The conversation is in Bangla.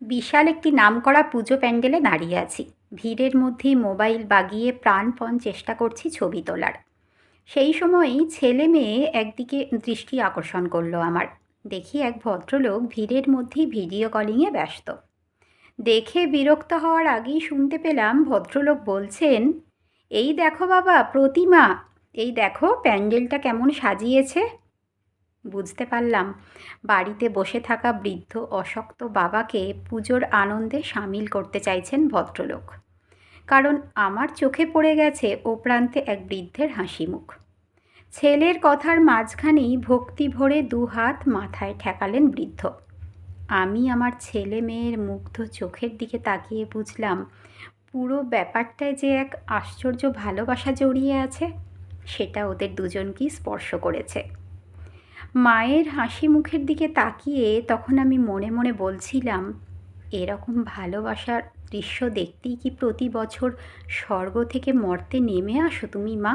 বিশাল একটি নামকরা পুজো প্যান্ডেলে দাঁড়িয়ে আছি। ভিড়ের মধ্যেই মোবাইল বাগিয়ে প্রাণপণ চেষ্টা করছি ছবি তোলার। সেই সময়ই ছেলে মেয়ে একদিকে দৃষ্টি আকর্ষণ করলো আমার। দেখি এক ভদ্রলোক ভিড়ের মধ্যেই ভিডিও কলিংয়ে ব্যস্ত। দেখে বিরক্ত হওয়ার আগেই শুনতে পেলাম ভদ্রলোক বলছেন, এই দেখো বাবা প্রতিমা, এই দেখো প্যান্ডেলটা কেমন সাজিয়েছে। বুঝতে পারলাম বাড়িতে বসে থাকা বৃদ্ধ অশক্ত বাবাকে পুজোর আনন্দে সামিল করতে চাইছেন ভদ্রলোক। কারণ আমার চোখে পড়ে গেছে ও প্রান্তে এক বৃদ্ধের হাসি মুখ। ছেলের কথার মাঝখানেই ভক্তি ভরে দুহাত মাথায় ঠেকালেন বৃদ্ধ। আমি আমার ছেলে মেয়ের মুগ্ধ চোখের দিকে তাকিয়ে বুঝলাম পুরো ব্যাপারটায় যে এক আশ্চর্য ভালোবাসা জড়িয়ে আছে, সেটা ওদের দুজনকেই স্পর্শ করেছে। মায়ের হাসি মুখের দিকে তাকিয়ে তখন আমি মনে মনে বলছিলাম, এরকম ভালোবাসার দৃশ্য দেখতেই কি প্রতি বছর স্বর্গ থেকে মর্তে নেমে আসো তুমি মা?